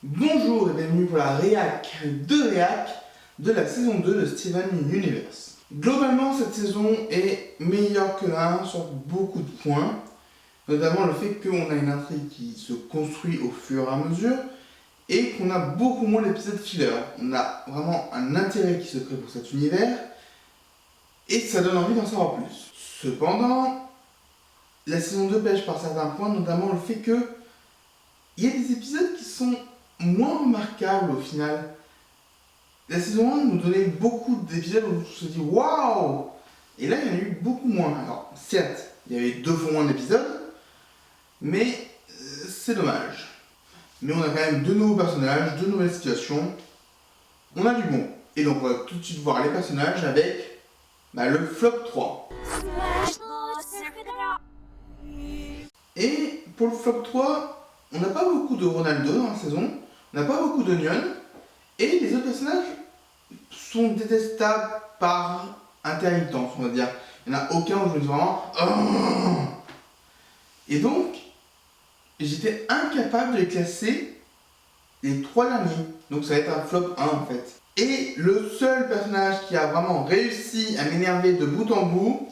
Bonjour et bienvenue pour la réac de la saison 2 de Steven Universe. Globalement, cette saison est meilleure que la 1 sur beaucoup de points, notamment le fait qu'on a une intrigue qui se construit au fur et à mesure et qu'on a beaucoup moins d'épisodes filler. On a vraiment un intérêt qui se crée pour cet univers et ça donne envie d'en savoir plus. Cependant, la saison 2 pêche par certains points, notamment le fait que il y a des épisodes qui sont moins remarquable au final. La saison 1 nous donnait beaucoup d'épisodes où on se dit waouh! Et là, il y en a eu beaucoup moins. Alors, certes, il y avait 2 fois moins d'épisodes, mais c'est dommage. Mais on a quand même 2 nouveaux personnages, 2 nouvelles situations. On a du bon. Et donc, on va tout de suite voir les personnages avec le flop 3. Et pour le flop 3, on n'a pas beaucoup de Ronaldo dans la saison. On n'a pas beaucoup d'Onion, et les autres personnages sont détestables par intermittence, on va dire. Il n'y en a aucun où je me dis vraiment Et donc, j'étais incapable de les classer les 3 derniers. Donc ça va être un flop 1 en fait. Et le seul personnage qui a vraiment réussi à m'énerver de bout en bout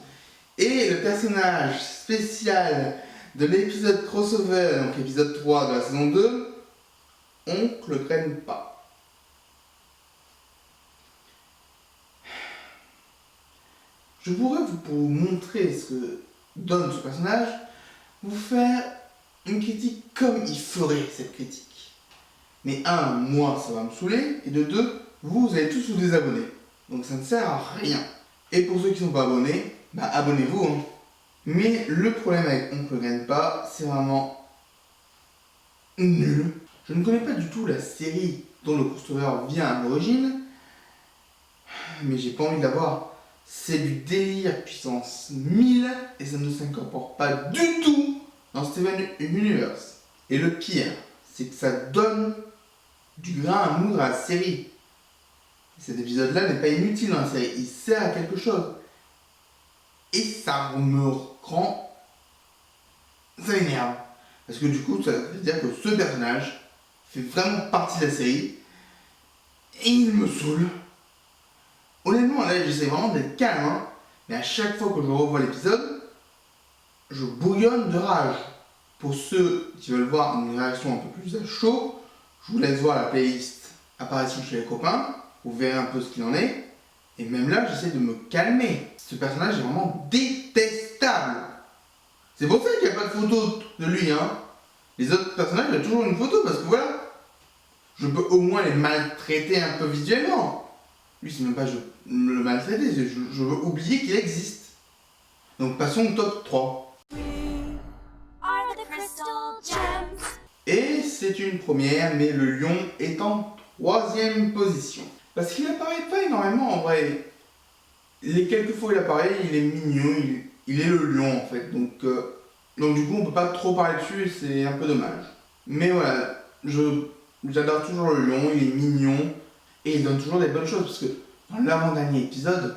est le personnage spécial de l'épisode crossover, donc épisode 3 de la saison 2, Oncle Grandpa. Je pourrais pour vous montrer ce que donne ce personnage, vous faire une critique comme il ferait cette critique. Mais moi ça va me saouler, et de 2, vous allez tous vous désabonner. Donc ça ne sert à rien. Et pour ceux qui ne sont pas abonnés, abonnez-vous. Hein. Mais le problème avec Oncle Grandpa, c'est vraiment nul. Je ne connais pas du tout la série dont le crossover vient à l'origine, mais j'ai pas envie de la voir. C'est du délire puissance 1000 et ça ne s'incorpore pas du tout dans Steven Universe. Et le pire, c'est que ça donne du grain à moudre à la série. Cet épisode-là n'est pas inutile dans la série, il sert à quelque chose. Et ça me rend... ça m'énerve. Parce que du coup, ça veut dire que ce personnage fait vraiment partie de la série et il me saoule. Honnêtement, là, j'essaie vraiment d'être calme, hein, mais à chaque fois que je revois l'épisode, je bouillonne de rage. Pour ceux qui veulent voir une réaction un peu plus à chaud, je vous laisse voir la playlist apparition chez les copains, vous verrez un peu ce qu'il en est, et même là, j'essaie de me calmer. Ce personnage est vraiment détestable. C'est pour ça qu'il n'y a pas de photo de lui, hein. Les autres personnages, il y a toujours une photo, parce que voilà, je peux au moins les maltraiter un peu visuellement. Lui, c'est même pas je le maltraiter, je veux oublier qu'il existe. Donc passons au top 3. Et c'est une première, mais le lion est en 3e position. Parce qu'il apparaît pas énormément en vrai. Les quelques fois où il apparaît, il est mignon, il est le lion en fait. Donc du coup, on peut pas trop parler dessus et c'est un peu dommage. Mais voilà, j'adore toujours le lion, il est mignon. Et il donne toujours des bonnes choses, parce que dans l'avant-dernier épisode,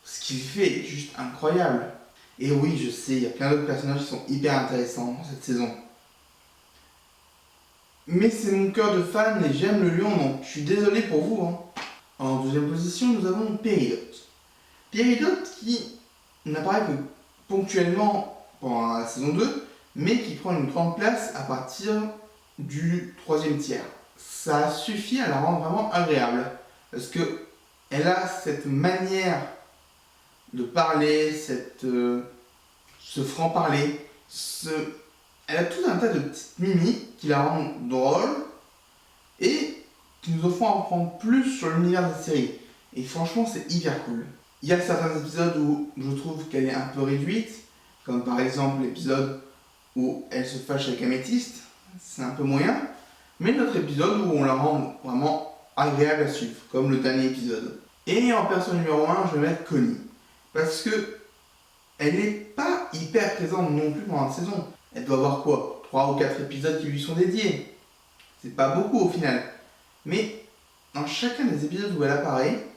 ce qu'il fait est juste incroyable. Et oui, je sais, il y a plein d'autres personnages qui sont hyper intéressants dans cette saison. Mais c'est mon cœur de fan et j'aime le lion, donc je suis désolé pour vous. Hein. En 2e position, nous avons Péridote. Péridote qui n'apparaît que ponctuellement pendant la saison 2, mais qui prend une grande place à partir du 3e tiers. Ça suffit à la rendre vraiment agréable. Parce que elle a cette manière de parler, ce franc-parler, elle a tout un tas de petites mimiques qui la rendent drôle et qui nous offrent à apprendre plus sur l'univers de la série. Et franchement, c'est hyper cool. Il y a certains épisodes où je trouve qu'elle est un peu réduite, comme par exemple l'épisode où elle se fâche avec Améthyste, c'est un peu moyen. Mais notre épisode où on la rend vraiment agréable à suivre, comme le dernier épisode. Et en personne numéro 1, je vais mettre Connie. Parce que elle n'est pas hyper présente non plus pendant la saison. Elle doit avoir quoi, 3 ou 4 épisodes qui lui sont dédiés. C'est pas beaucoup au final. Mais dans chacun des épisodes où elle apparaît,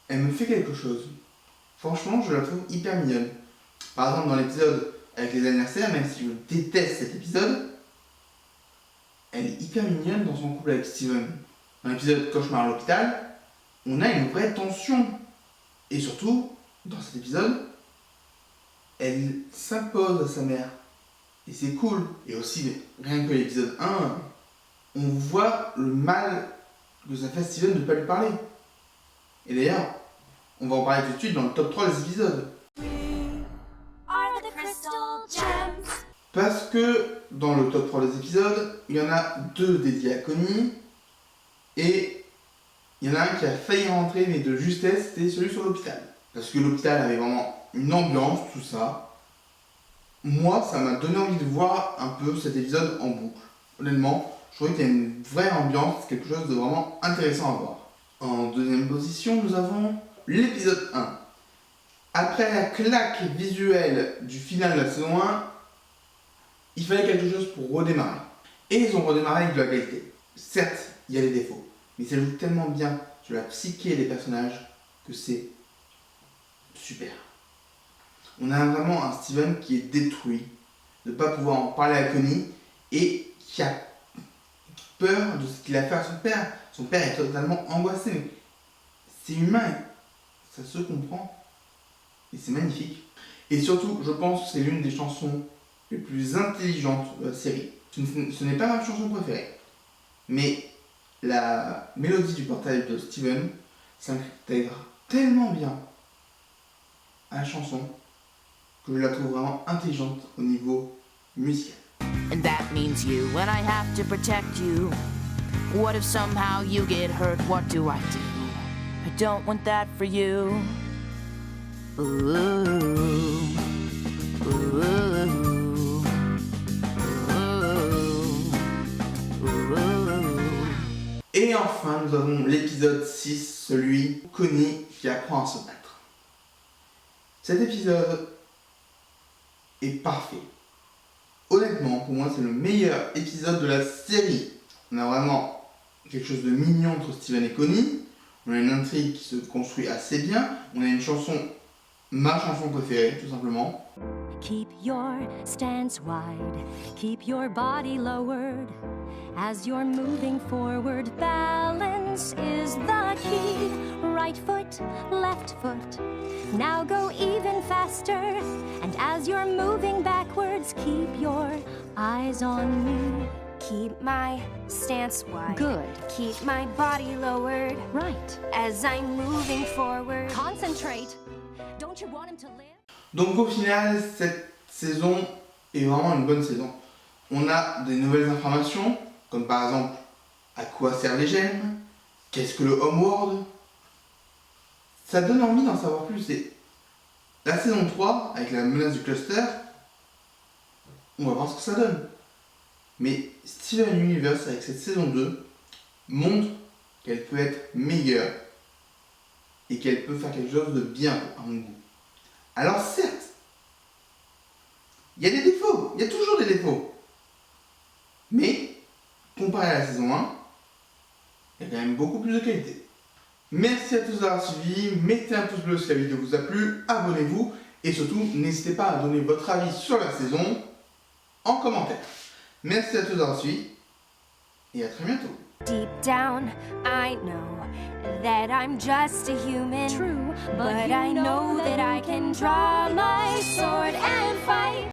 elle me fait quelque chose. Franchement, je la trouve hyper mignonne. Par exemple, dans l'épisode avec les anniversaires, même si je déteste cet épisode, hyper mignonne dans son couple avec Steven. Dans l'épisode Cauchemar à l'hôpital, on a une vraie tension. Et surtout, dans cet épisode, elle s'impose à sa mère. Et c'est cool. Et aussi, rien que l'épisode 1, on voit le mal que ça fait à Steven de ne pas lui parler. Et d'ailleurs, on va en parler tout de suite dans le top 3 des épisodes. Parce que dans le top 3 des épisodes, il y en a 2 dédiés à Connie. Et il y en a un qui a failli rentrer, mais de justesse, c'était celui sur l'hôpital. Parce que l'hôpital avait vraiment une ambiance, tout ça. Moi, ça m'a donné envie de voir un peu cet épisode en boucle. Honnêtement, je trouvais qu'il y a une vraie ambiance, quelque chose de vraiment intéressant à voir. En deuxième position, nous avons l'épisode 1. Après la claque visuelle du final de la saison 1, il fallait quelque chose pour redémarrer. Et ils ont redémarré avec de la qualité. Certes, il y a des défauts, mais ça joue tellement bien sur la psyché des personnages que c'est super. On a vraiment un Steven qui est détruit de ne pas pouvoir en parler à Connie et qui a peur de ce qu'il a fait à son père. Son père est totalement angoissé, mais c'est humain, ça se comprend et c'est magnifique. Et surtout, je pense que c'est l'une des chansons les plus intelligentes de la série. Ce n'est pas ma chanson préférée, mais la mélodie du portail de Steven s'intègre tellement bien à la chanson que je la trouve vraiment intelligente au niveau musical. And that means you when I have to protect you. What if somehow you get hurt? What do? I don't want that for you. Ooh, ooh, ooh. Et enfin, nous avons l'épisode 6, celui Connie qui apprend à se battre. Cet épisode est parfait. Honnêtement, pour moi, c'est le meilleur épisode de la série. On a vraiment quelque chose de mignon entre Steven et Connie. On a une intrigue qui se construit assez bien. On a une chanson, ma chanson préférée, tout simplement. Keep your stance wide, keep your body lowered. As you're moving forward, balance is the key. Right foot, left foot. Now go even faster. And as you're moving backwards, keep your eyes on me. Keep my stance wide. Good. Keep my body lowered. Right. As I'm moving forward. Concentrate. Don't you want him to live? Donc au final, cette saison est vraiment une bonne saison. On a des nouvelles informations, comme par exemple, à quoi servent les gemmes, qu'est-ce que le Homeworld. Ça donne envie d'en savoir plus. Et la saison 3, avec la menace du cluster, on va voir ce que ça donne. Mais Steven Universe, avec cette saison 2, montre qu'elle peut être meilleure et qu'elle peut faire quelque chose de bien à mon goût. Alors certes, il y a des défauts, il y a toujours des défauts. Mais, comparé à la saison 1, il y a quand même beaucoup plus de qualité. Merci à tous d'avoir suivi, mettez un pouce bleu si la vidéo vous a plu, abonnez-vous et surtout n'hésitez pas à donner votre avis sur la saison en commentaire. Merci à tous d'avoir suivi et à très bientôt. Deep down, I know that I'm just a human. True, but I know that I can draw my sword and fight.